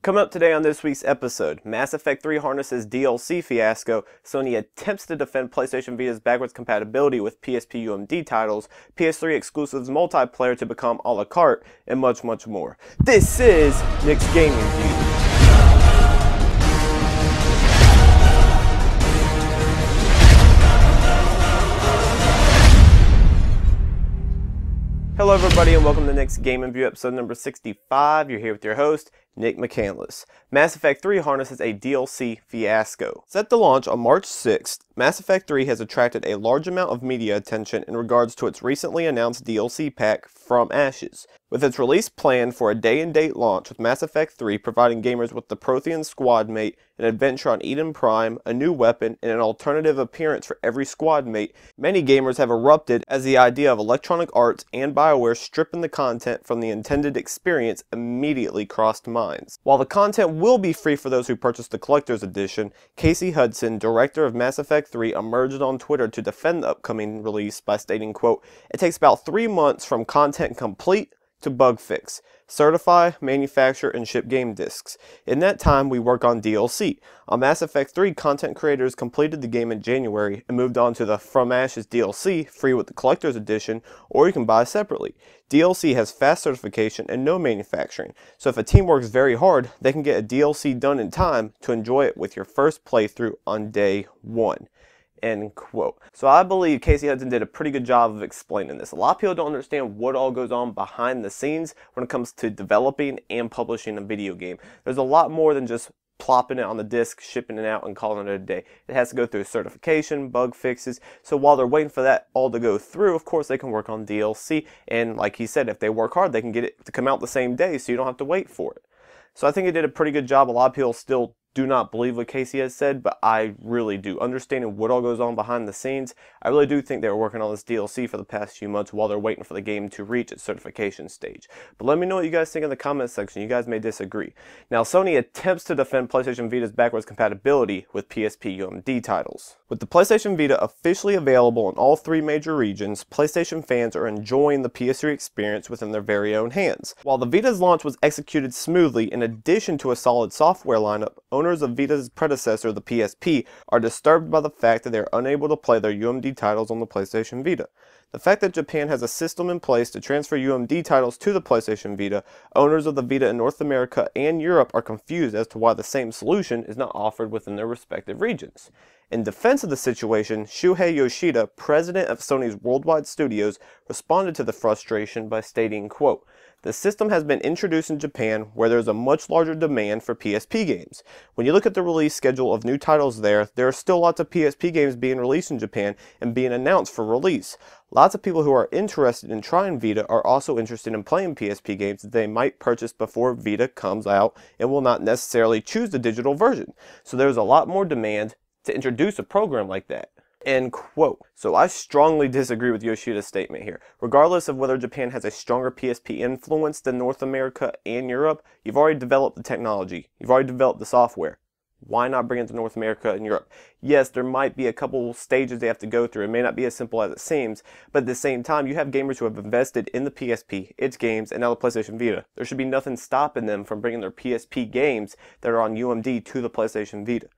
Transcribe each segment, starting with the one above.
Coming up today on this week's episode, Mass Effect 3 harnesses DLC fiasco, Sony attempts to defend PlayStation Vita's backwards compatibility with PSP UMD titles, PS3 exclusives multiplayer to become a la carte, and much, much more. This is Nick's Gaming View. Hello everybody and welcome to Nick's Gaming View episode number 65. You're here with your host, Nick McCandless. Mass Effect 3 harnesses a DLC fiasco. Set to launch on March 6th, Mass Effect 3 has attracted a large amount of media attention in regards to its recently announced DLC pack, From Ashes. With its release planned for a day-and-date launch, with Mass Effect 3 providing gamers with the Prothean squad mate, an adventure on Eden Prime, a new weapon, and an alternative appearance for every squad mate, many gamers have erupted as the idea of Electronic Arts and Bioware stripping the content from the intended experience immediately crossed minds. While the content will be free for those who purchase the Collector's Edition, Hudson, director of Mass Effect 3, emerged on Twitter to defend the upcoming release by stating, quote, "It takes about 3 months from content complete to bug fix, certify, manufacture, and ship game discs. In that time, we work on DLC. On Mass Effect 3, content creators completed the game in January and moved on to the From Ashes DLC, free with the Collector's Edition, or you can buy separately. DLC has fast certification and no manufacturing, so if a team works very hard, they can get a DLC done in time to enjoy it with your first playthrough on day one." End quote. So I believe Hudson did a pretty good job of explaining this. A lot of people don't understand what all goes on behind the scenes when it comes to developing and publishing a video game. There's a lot more than just plopping it on the disc, shipping it out, and calling it a day. It has to go through certification, bug fixes. So while they're waiting for that all to go through, of course they can work on DLC. And like he said, if they work hard, they can get it to come out the same day, so you don't have to wait for it. So I think it did a pretty good job. A lot of people still do not believe what Casey has said, but I really do. Understanding what all goes on behind the scenes, I really do think they were working on this DLC for the past few months while they're waiting for the game to reach its certification stage. But let me know what you guys think in the comments section. You guys may disagree. Now, Sony attempts to defend PlayStation Vita's backwards compatibility with PSP UMD titles. With the PlayStation Vita officially available in all 3 major regions, PlayStation fans are enjoying the PS3 experience within their very own hands. While the Vita's launch was executed smoothly, in addition to a solid software lineup, owners of Vita's predecessor, the PSP, are disturbed by the fact that they are unable to play their UMD titles on the PlayStation Vita. The fact that Japan has a system in place to transfer UMD titles to the PlayStation Vita, owners of the Vita in North America and Europe are confused as to why the same solution is not offered within their respective regions. In defense of the situation, Shuhei Yoshida, president of Sony's worldwide studios, responded to the frustration by stating, quote, "The system has been introduced in Japan where there is a much larger demand for PSP games. When you look at the release schedule of new titles there are still lots of PSP games being released in Japan and being announced for release. Lots of people who are interested in trying Vita are also interested in playing PSP games that they might purchase before Vita comes out and will not necessarily choose the digital version. So there's a lot more demand to introduce a program like that." End quote. So I strongly disagree with Yoshida's statement here. Regardless of whether Japan has a stronger PSP influence than North America and Europe, you've already developed the technology. You've already developed the software. Why not bring it to North America and Europe? Yes, there might be a couple stages they have to go through. It may not be as simple as it seems, but at the same time, you have gamers who have invested in the PSP, its games, and now the PlayStation Vita. There should be nothing stopping them from bringing their PSP games that are on UMD to the PlayStation Vita.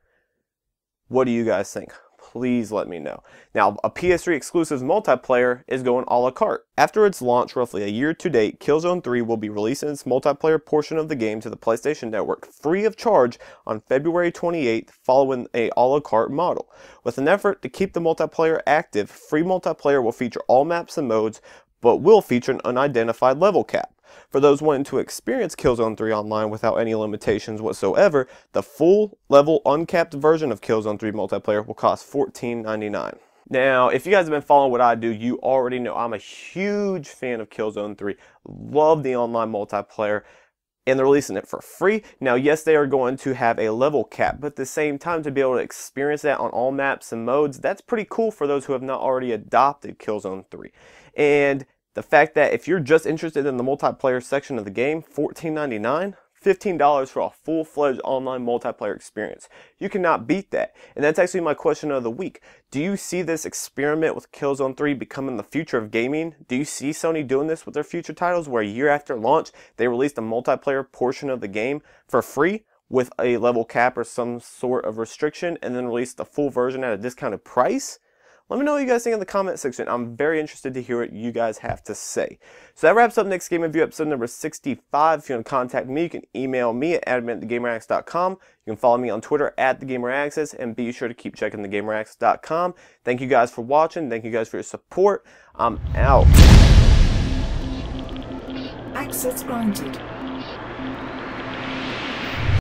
What do you guys think? Please let me know. Now, a PS3 exclusive multiplayer is going a la carte. After its launch roughly a year to date, Killzone 3 will be releasing its multiplayer portion of the game to the PlayStation Network free of charge on February 28th, following a a la carte model. With an effort to keep the multiplayer active, free multiplayer will feature all maps and modes, but will feature an unidentified level cap. For those wanting to experience Killzone 3 online without any limitations whatsoever, the full level uncapped version of Killzone 3 multiplayer will cost $14.99. Now, if you guys have been following what I do, you already know I'm a huge fan of Killzone 3. Love the online multiplayer, and they're releasing it for free. Now, yes, they are going to have a level cap, but at the same time, to be able to experience that on all maps and modes, that's pretty cool for those who have not already adopted Killzone 3. And the fact that if you're just interested in the multiplayer section of the game, $14.99 $15 for a full-fledged online multiplayer experience. You cannot beat that. And that's actually my question of the week. Do you see this experiment with Killzone 3 becoming the future of gaming? Do you see Sony doing this with their future titles, where a year after launch, they released a multiplayer portion of the game for free with a level cap or some sort of restriction, and then released the full version at a discounted price? Let me know what you guys think in the comment section. I'm very interested to hear what you guys have to say. So that wraps up Next Game Review episode number 65. If you want to contact me, you can email me at admin@thegameraccess.com. You can follow me on Twitter at thegameraccess, and be sure to keep checking thegameraccess.com. Thank you guys for watching. Thank you guys for your support. I'm out. Access granted.